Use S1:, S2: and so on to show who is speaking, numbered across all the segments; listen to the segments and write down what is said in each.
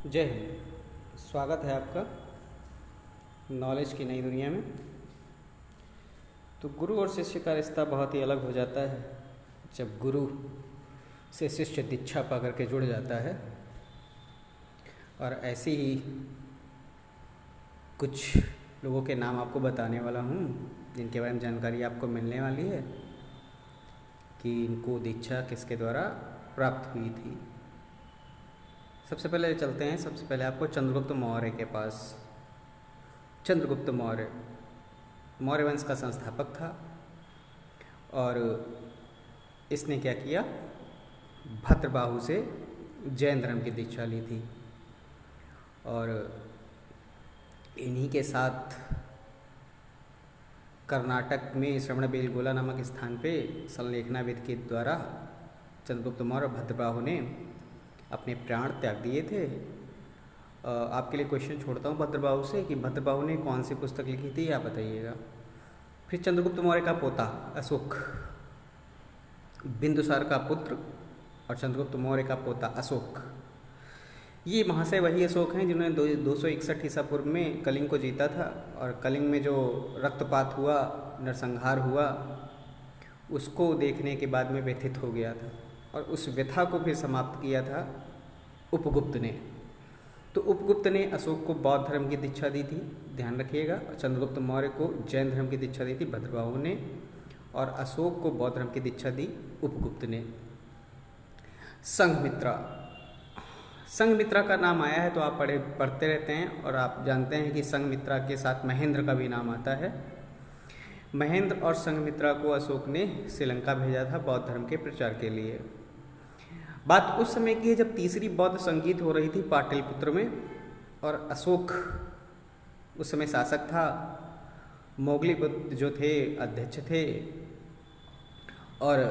S1: जय हिंद। स्वागत है आपका नॉलेज की नई दुनिया में। तो गुरु और शिष्य का रिश्ता बहुत ही अलग हो जाता है जब गुरु से शिष्य दीक्षा पा करके जुड़ जाता है। और ऐसे ही कुछ लोगों के नाम आपको बताने वाला हूँ जिनके बारे में जानकारी आपको मिलने वाली है कि इनको दीक्षा किसके द्वारा प्राप्त हुई थी। सबसे पहले चलते हैं, सबसे पहले आपको चंद्रगुप्त मौर्य के पास। चंद्रगुप्त मौर्य मौर्य वंश का संस्थापक था और इसने क्या किया, भद्रबाहु से जैन धर्म की दीक्षा ली थी। और इन्हीं के साथ कर्नाटक में श्रवणबेलगोला नामक स्थान पे संलेखनाविद के द्वारा चंद्रगुप्त मौर्य भद्रबाहु ने अपने प्राण त्याग दिए थे। आपके लिए क्वेश्चन छोड़ता हूँ भद्रबाहु से कि भद्रबाहु ने कौन सी पुस्तक लिखी थी, आप बताइएगा। फिर चंद्रगुप्त मौर्य का पोता अशोक, बिंदुसार का पुत्र और चंद्रगुप्त मौर्य का पोता अशोक, ये महाशय वही अशोक हैं जिन्होंने 261 ईसा पूर्व में कलिंग को जीता था। और कलिंग में जो रक्तपात हुआ, नरसंहार हुआ, उसको देखने के बाद में व्यथित हो गया था और उस व्यथा को फिर समाप्त किया था उपगुप्त ने। तो उपगुप्त ने अशोक को बौद्ध धर्म की दीक्षा दी थी, ध्यान रखिएगा। चंद्रगुप्त मौर्य को जैन धर्म की दीक्षा दी थी भद्रबाहु ने, और अशोक को बौद्ध धर्म की दीक्षा दी उपगुप्त ने। संघमित्रा, संघमित्रा का नाम आया है तो आप पढ़ते रहते हैं और आप जानते हैं कि संघमित्रा के साथ महेंद्र का भी नाम आता है। महेंद्र और संघमित्रा को अशोक ने श्रीलंका भेजा था बौद्ध धर्म के प्रचार के लिए। बात उस समय की है जब तीसरी बौद्ध संगीत हो रही थी पाटलिपुत्र में, और अशोक उस समय शासक था, मोगलीपुत्र जो थे अध्यक्ष थे, और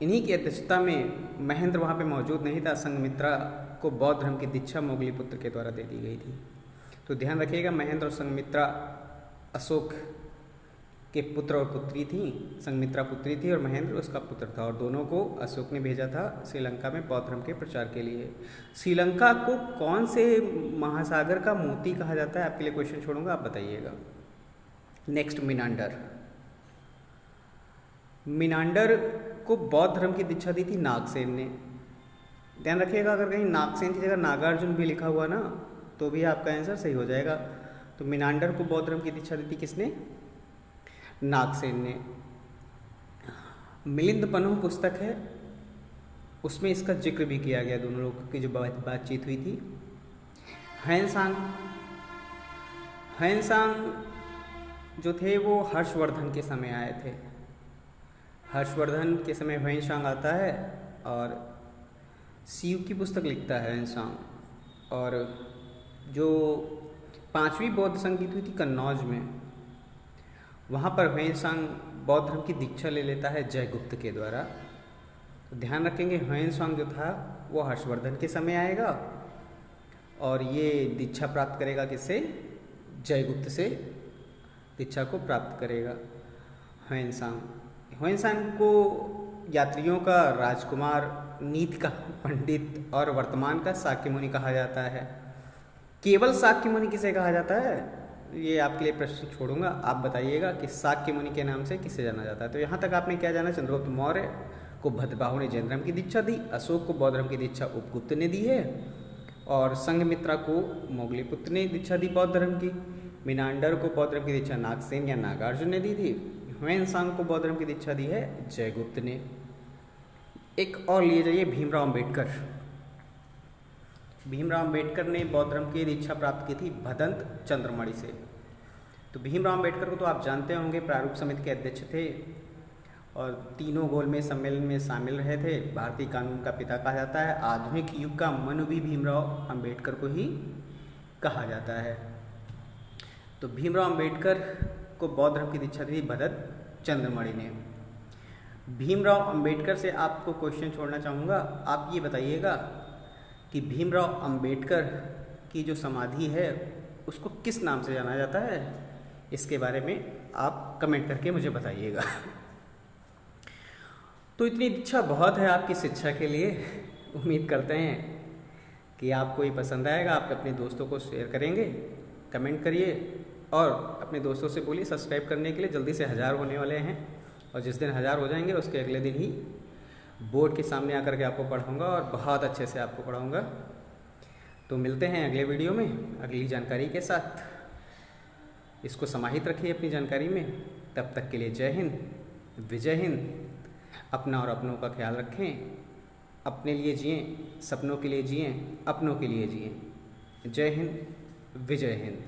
S1: इन्हीं की अध्यक्षता में महेंद्र वहाँ पे मौजूद नहीं था। संघमित्रा को बौद्ध धर्म की दीक्षा मोगलीपुत्र के द्वारा दे दी गई थी। तो ध्यान रखिएगा, महेंद्र और संघमित्रा अशोक के पुत्र और पुत्री थी। संघमित्रा पुत्री थी और महेंद्र उसका पुत्र था, और दोनों को अशोक ने भेजा था श्रीलंका में बौद्ध धर्म के प्रचार के लिए। श्रीलंका को कौन से महासागर का मोती कहा जाता है, आपके लिए क्वेश्चन छोड़ूंगा, आप बताइएगा। नेक्स्ट, मीनांडर। मीनांडर को बौद्ध धर्म की दीक्षा दी थी नागसेन ने। ध्यान रखिएगा, अगर कहीं नागसेन की जगह नागार्जुन भी लिखा हुआ ना तो भी आपका आंसर सही हो जाएगा। तो मीनांडर को बौद्ध धर्म की दीक्षा दी थी किसने, नागसेन ने। मिलिंद पन्नु पुस्तक है, उसमें इसका जिक्र भी किया गया, दोनों लोगों की जो बातचीत हुई थी। हैंसांग जो थे वो हर्षवर्धन के समय आए थे। हर्षवर्धन के समय हैंसांग आता है और शिव की पुस्तक लिखता है हैंसांग। और जो 5वीं बौद्ध संगीत हुई थी कन्नौज में, वहाँ पर हैंसांग बौद्ध धर्म की दीक्षा ले लेता है जयगुप्त के द्वारा। तो ध्यान रखेंगे, हैंसांग जो था वो हर्षवर्धन के समय आएगा और ये दीक्षा प्राप्त करेगा किससे, जयगुप्त से दीक्षा को प्राप्त करेगा हैंसांग। हैंसांग को यात्रियों का राजकुमार, नीति का पंडित और वर्तमान का शाक्य मुनि कहा जाता है। केवल शाक्य मुनि किसे कहा जाता है, ये आपके लिए प्रश्न छोड़ूंगा, आप बताइएगा कि शाक्य मुनि के नाम से किसे जाना जाता है। तो यहाँ तक आपने क्या जाना, चंद्रगुप्त मौर्य को भद्रबाहु ने जैन धर्म की दीक्षा दी, अशोक को बौद्ध धर्म की दीक्षा उपगुप्त ने दी है, और संघमित्रा को मोगलीपुत्र ने दीक्षा दी बौद्ध धर्म की। मीनांडर को बौद्ध धर्म की दीक्षा नागसेन या नागार्जुन ने दी थी। हैंसांग को बौद्ध धर्म की दीक्षा दी है जयगुप्त ने। एक और लिए जाइए, भीमराव अम्बेडकर। भीमराव अम्बेडकर ने बौद्ध धर्म की दीक्षा प्राप्त की थी भदंत चंद्रमणि से। तो भीमराव अम्बेडकर को तो आप जानते होंगे, प्रारूप समिति के अध्यक्ष थे और तीनों गोलमेज सम्मेलन में शामिल रहे थे। भारतीय कानून का पिता कहा जाता है। आधुनिक युग का मनु भी भीमराव अम्बेडकर को ही कहा जाता है। तो भीमराव अम्बेडकर को बौद्ध धर्म की दीक्षा दी भदंत चंद्रमणि ने। भीमराव अम्बेडकर से आपको क्वेश्चन छोड़ना चाहूँगा, आप ये बताइएगा कि भीमराव अम्बेडकर की जो समाधि है उसको किस नाम से जाना जाता है, इसके बारे में आप कमेंट करके मुझे बताइएगा। तो इतनी इच्छा बहुत है आपकी शिक्षा के लिए, उम्मीद करते हैं कि आपको ये पसंद आएगा, आप अपने दोस्तों को शेयर करेंगे, कमेंट करिए और अपने दोस्तों से बोलिए सब्सक्राइब करने के लिए। जल्दी से 1000 होने वाले हैं और जिस दिन 1000 हो जाएंगे उसके अगले दिन ही बोर्ड के सामने आकर के आपको पढ़ाऊँगा और बहुत अच्छे से आपको पढ़ाऊँगा। तो मिलते हैं अगले वीडियो में अगली जानकारी के साथ। इसको समाहित रखिए अपनी जानकारी में। तब तक के लिए जय हिंद, विजय हिंद। अपना और अपनों का ख्याल रखें, अपने लिए जिएं, सपनों के लिए जिएं, अपनों के लिए जिएं। जय हिंद, विजय हिंद।